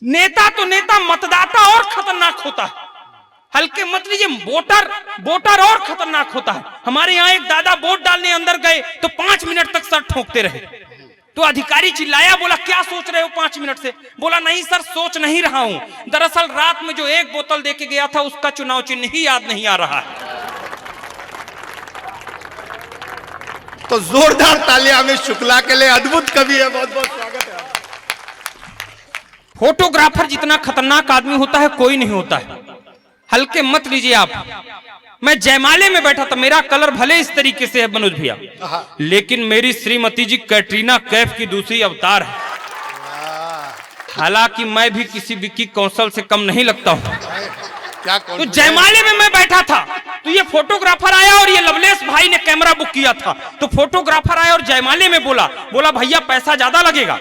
नेता तो नेता, मतदाता और खतरनाक होता है। हल्के मत लीजिए, वोटर और खतरनाक होता है। हमारे यहाँ एक दादा वोट डालने अंदर गए तो 5 मिनट तक सर ठोकते रहे। तो अधिकारी चिल्लाया, बोला क्या सोच रहे हो 5 मिनट से? बोला नहीं सर, सोच नहीं रहा हूं, दरअसल रात में जो एक बोतल देके गया था उसका चुनाव चिन्ह ही याद नहीं आ रहा है। तो जोरदार तालियां अमित शुक्ला के लिए, अद्भुत कवि है, बहुत बहुत स्वागत है। फोटोग्राफर जितना खतरनाक आदमी होता है कोई नहीं होता है। हल्के मत लीजिए आप। मैं जयमाले में बैठा था, मेरा कलर भले इस तरीके से है मनोज भैया, लेकिन मेरी श्रीमती जी कैटरीना कैफ की दूसरी अवतार है। हालांकि मैं भी किसी विक्की कौशल से कम नहीं लगता हूं। तो जयमाले में मैं बैठा था तो ये फोटोग्राफर आया और ये लवलेश भाई ने कैमरा बुक किया था। तो फोटोग्राफर आया और जयमाले में बोला भैया पैसा ज्यादा लगेगा।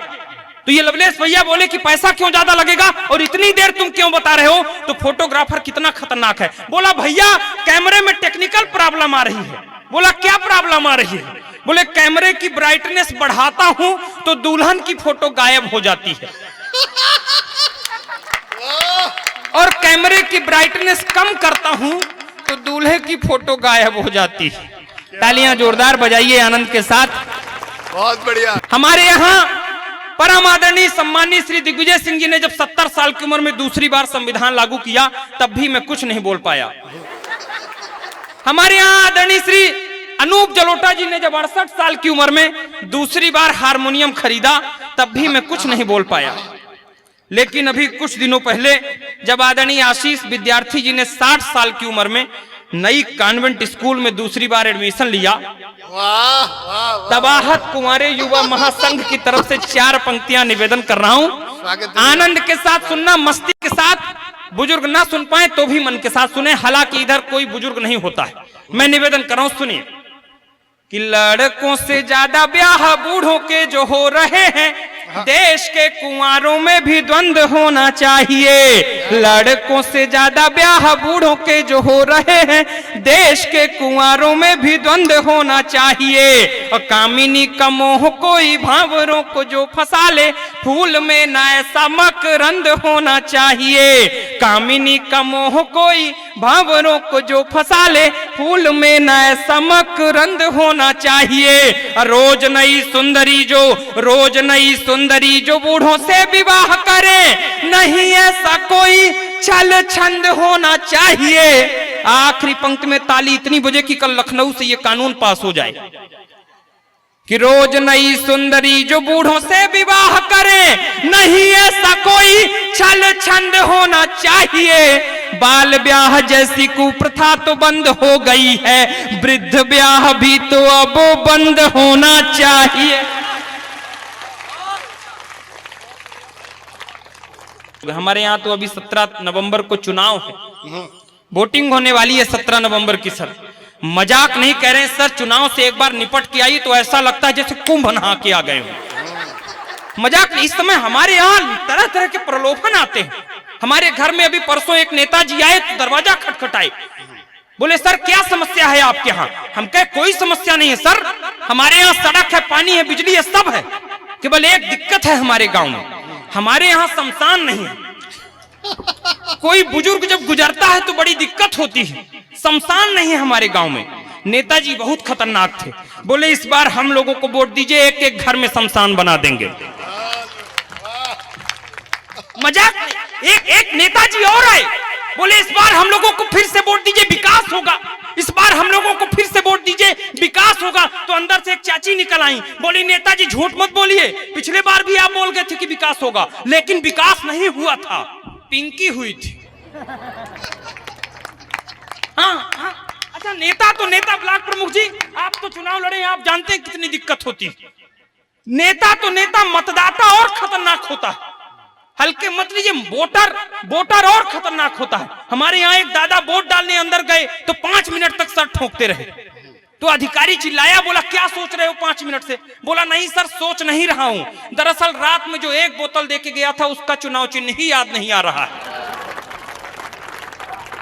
तो ये लवलेश भैया बोले कि पैसा क्यों ज्यादा लगेगा और इतनी देर तुम क्यों बता रहे हो? तो फोटोग्राफर कितना खतरनाक है, बोला भैया कैमरे में टेक्निकल प्रॉब्लम आ रही है। बोला क्या प्रॉब्लम आ रही है? बोले कैमरे की ब्राइटनेस बढ़ाता हूं तो दुल्हन की फोटो गायब हो जाती है और कैमरे की ब्राइटनेस कम करता हूं तो दूल्हे की फोटो गायब हो जाती है। तालियां जोरदार बजाइए आनंद के साथ। बहुत बढ़िया। हमारे यहाँ परम आदरणीय सम्मानीय श्री दिग्विजय सिंह जी ने जब 70 साल की उम्र में दूसरी बार संविधान लागू किया तब भी मैं कुछ नहीं बोल पाया। हमारे यहाँ आदरणीय श्री अनूप जलोटा जी ने जब 68 साल की उम्र में दूसरी बार हारमोनियम खरीदा तब भी मैं कुछ नहीं बोल पाया। लेकिन अभी कुछ दिनों पहले जब आदरणीय आशीष विद्यार्थी जी ने 60 साल की उम्र में नई कॉन्वेंट स्कूल में दूसरी बार एडमिशन लिया, तबाहत कुंवारे युवा महासंघ की तरफ से 4 पंक्तियां निवेदन कर रहा हूं। आनंद के साथ सुनना, मस्ती के साथ। बुजुर्ग ना सुन पाए तो भी मन के साथ सुने, हालांकि इधर कोई बुजुर्ग नहीं होता है। मैं निवेदन कर रहा हूं, सुनिए। कि लड़कों से ज्यादा ब्याह बूढ़ों के जो हो रहे हैं, देश के कुंवारों में भी द्वंद्व होना चाहिए। लड़कों से ज्यादा ब्याह बूढ़ों के जो हो रहे हैं, देश के कुंवारों में भी द्वंद्व होना चाहिए। और कामिनी का मोह कोई भांवरों को जो फंसा ले, फूल में ना ऐसा मकरंद होना चाहिए। कामिनी का मोह कोई भांवरों को जो फंसा ले, फूल में ना ऐसा मकरंद होना चाहिए। रोज नई सुंदरी जो बूढ़ों से विवाह करे, नहीं ऐसा कोई छल छंद होना चाहिए। आखिरी पंक्ति में ताली इतनी बजे कि कल लखनऊ से ये कानून पास हो जाए कि रोज नई सुंदरी जो बूढ़ों से विवाह करे, नहीं ऐसा कोई छल छंद होना चाहिए। बाल ब्याह जैसी कुप्रथा तो बंद हो गई है, वृद्ध ब्याह भी तो अब बंद होना चाहिए। हमारे यहाँ तो अभी 17 नवंबर को चुनाव है, वोटिंग होने वाली है 17 नवंबर की। सर मजाक नहीं कह रहे हैं सर, चुनाव से एक बार निपट के आई तो ऐसा लगता है जैसे कुंभ नहा के आ गए हो। मजाक नहीं। इस समय हमारे यहाँ तरह तरह के प्रलोभन आते हैं। हमारे घर में अभी परसों एक नेताजी आए तो दरवाजा खटखटाए, बोले सर क्या समस्या है आपके यहाँ? हम कहे कोई समस्या नहीं है सर, हमारे यहाँ सड़क है, पानी है, बिजली है, सब है। केवल एक दिक्कत है हमारे गांव में, हमारे यहाँ शमशान नहीं है। कोई बुजुर्ग जब गुजरता है तो बड़ी दिक्कत होती है, शमशान नहीं है हमारे गांव में। नेताजी बहुत खतरनाक थे, बोले इस बार हम लोगों को वोट दीजिए, एक एक घर में शमशान बना देंगे। मजाक। एक नेताजी और आए, बोले इस बार हम लोगों को फिर से वोट दीजिए, विकास होगा। इस बार हम लोगों को फिर से वोट दीजिए, विकास होगा। तो अंदर से एक चाची निकल आई, बोली नेताजी झूठ मत बोलिए, पिछले बार भी आप बोल गए थे कि विकास होगा, लेकिन विकास नहीं हुआ था, पिंकी हुई थी। हाँ, अच्छा नेता तो नेता, ब्लॉक प्रमुख जी आप तो चुनाव लड़े, आप जानते हैं कितनी दिक्कत होती है। नेता तो नेता, मतदाता और खतरनाक होता है। हल्के मत लीजिए, वोटर और खतरनाक होता है। हमारे यहाँ एक दादा वोट डालने अंदर गए तो 5 मिनट तक सर ठोकते रहे। तो अधिकारी चिल्लाया, बोला क्या सोच रहे हो 5 मिनट से? बोला नहीं सर, सोच नहीं रहा हूं, दरअसल रात में जो एक बोतल देके गया था उसका चुनाव चिन्ह ही याद नहीं आ रहा है।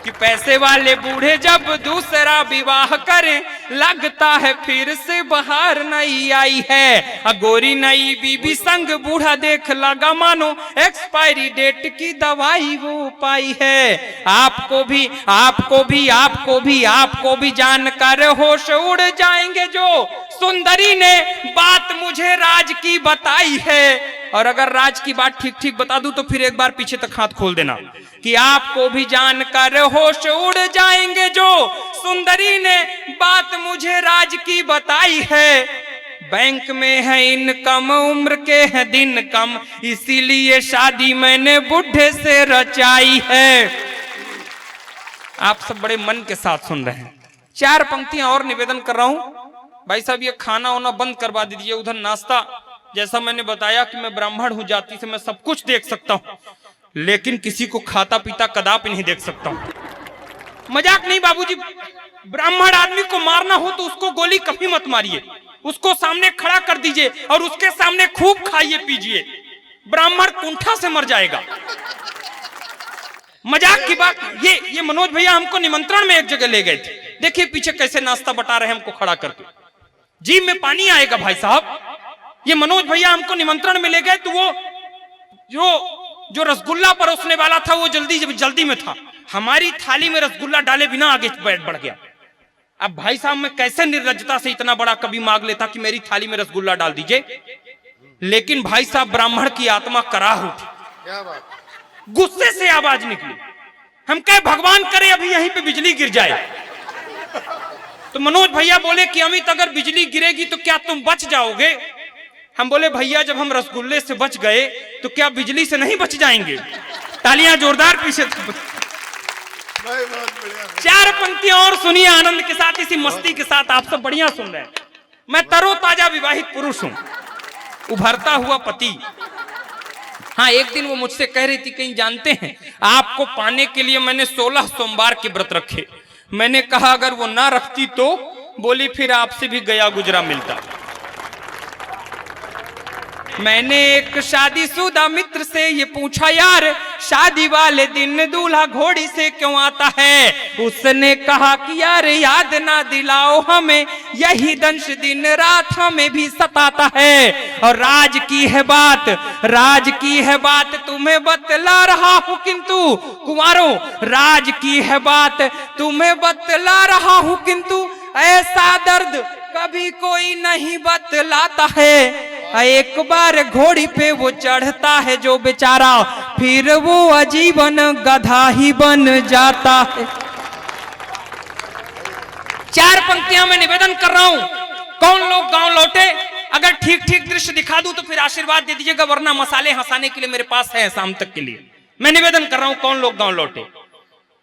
कि पैसे वाले बूढ़े जब दूसरा विवाह करें, लगता है फिर से बाहर नई आई है। गोरी नई बीबी संग बूढ़ा देख लगा मानो एक्सपायरी डेट की दवाई वो पाई है। आपको भी आपको भी आपको भी आपको भी जानकर होश उड़ जाएंगे जो सुंदरी ने बात मुझे राज की बताई है। और अगर राज की बात ठीक ठीक बता दूं तो फिर एक बार पीछे तक हाथ खोल देना कि आपको भी जानकर होश उड़ जाएंगे जो सुंदरी ने बात मुझे राज की बताई है। बैंक में है इनकम उम्र के हैं दिन कम, इसीलिए शादी मैंने बुढ़े से रचाई है। आप सब बड़े मन के साथ सुन रहे हैं। 4 पंक्तियां और निवेदन कर रहा हूं। भाई साहब ये खाना वाना बंद करवा दीजिए, उधर नाश्ता। जैसा मैंने बताया कि मैं ब्राह्मण हूं, जाति से मैं सब कुछ देख सकता हूं, लेकिन किसी को खाता पीता कदापि नहीं देख सकता हूं। मजाक नहीं बाबूजी, ब्राह्मण आदमी को मारना हो तो उसको गोली कभी मत मारिए, उसको सामने खड़ा कर दीजिए और उसके सामने खूब खाइए पीजिए। ब्राह्मण कुंठा से मर जाएगा। मजाक की बात। ये मनोज भैया हमको निमंत्रण में एक जगह ले गए थे, देखिए पीछे कैसे नाश्ता बटा रहे हैं हमको खड़ा करके, जीभ में पानी आएगा भाई साहब। ये मनोज भैया हमको निमंत्रण में ले गए तो वो जो रसगुल्ला परोसने वाला था वो जल्दी में था, हमारी थाली में रसगुल्ला डाले बिना आगे बढ़ गया। अब भाई साहब मैं कैसे निर्लज्जता से इतना बड़ा कभी मांग लेता कि मेरी थाली में रसगुल्ला डाल दीजिए, लेकिन भाई साहब ब्राह्मण की आत्मा कराह उठी, गुस्से से आवाज निकली। हम कहे भगवान करे अभी यहीं पे बिजली गिर जाए। तो मनोज भैया बोले कि अमित अगर बिजली गिरेगी तो क्या तुम बच जाओगे? हम बोले भैया जब हम रसगुल्ले से बच गए तो क्या बिजली से नहीं बच जाएंगे? तालियां जोरदार पीछे। 4 पंक्तियां और सुनिए आनंद के साथ, इसी मस्ती के साथ। आप सब बढ़िया सुन रहे हैं। मैं तरोताजा विवाहित पुरुष हूं, उभरता हुआ पति। हाँ, एक दिन वो मुझसे कह रही थी कहीं जानते हैं आपको पाने के लिए मैंने 16 सोमवार के व्रत रखे। मैंने कहा अगर वो ना रखती तो? बोली फिर आपसे भी गया गुजरा मिलता। मैंने एक शादीशुदा मित्र से ये पूछा यार शादी वाले दिन दूल्हा घोड़ी से क्यों आता है? उसने कहा कि यार याद ना दिलाओ हमें, यही दंश दिन रात हमें भी सताता है। और राज की है बात तुम्हें बतला रहा हूं किंतु कुंवारों, राज की है बात तुम्हें बतला रहा हूं किंतु ऐसा दर्द कभी कोई नहीं बतलाता है। एक बार घोड़ी पे वो चढ़ता है जो बेचारा, फिर वो आजीवन गधा ही बन जाता है। 4 पंक्तियां में निवेदन कर रहा हूं। कौन लोग गांव लौटे? अगर ठीक ठीक दृश्य दिखा दूं तो फिर आशीर्वाद दे दीजिएगा, वरना मसाले हंसाने के लिए मेरे पास है शाम तक के लिए। मैं निवेदन कर रहा हूं कौन लोग गांव लौटे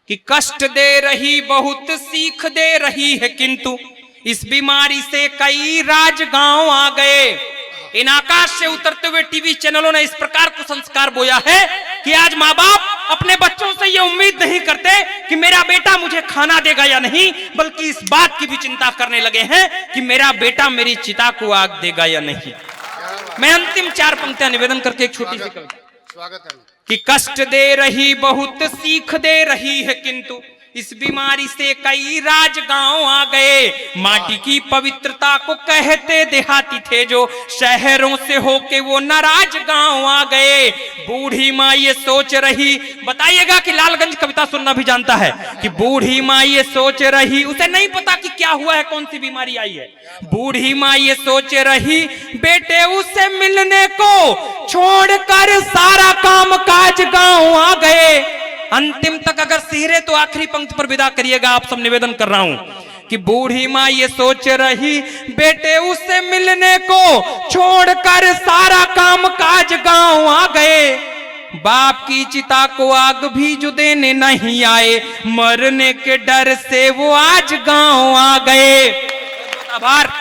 कि कष्ट दे रही बहुत सीख दे रही है किंतु इस बीमारी से कई राज गांव आ गए। इन आकाश से उतरते हुए टीवी चैनलों ने इस प्रकार को संस्कार बोया है कि आज माँ बाप अपने बच्चों से यह उम्मीद नहीं करते कि मेरा बेटा मुझे खाना देगा या नहीं, बल्कि इस बात की भी चिंता करने लगे हैं कि मेरा बेटा मेरी चिता को आग देगा या नहीं। मैं अंतिम 4 पंक्तियां निवेदन करके एक छोटी सी कविता। स्वागत है। कि कष्ट दे रही बहुत सीख दे रही है किंतु इस बीमारी से कई राज गांव आ गए। माटी की पवित्रता को कहते देहाती थे जो शहरों से होके वो नाराज गांव आ गए। बूढ़ी माँ ये सोच रही, बताइएगा कि लालगंज कविता सुनना भी जानता है, कि बूढ़ी माँ ये सोच रही, उसे नहीं पता कि क्या हुआ है, कौन सी बीमारी आई है। बूढ़ी माँ ये सोच रही बेटे उससे मिलने को छोड़कर सारा काम काज गांव आ गए। अंतिम तक अगर सिहरे तो आखिरी पंक्ति पर विदा करिएगा। आप सब निवेदन कर रहा हूं कि बूढ़ी माँ ये सोच रही बेटे उससे मिलने को छोड़कर सारा काम काज गांव आ गए। बाप की चिता को आग भी जो देने नहीं आए, मरने के डर से वो आज गांव आ गए। आभार।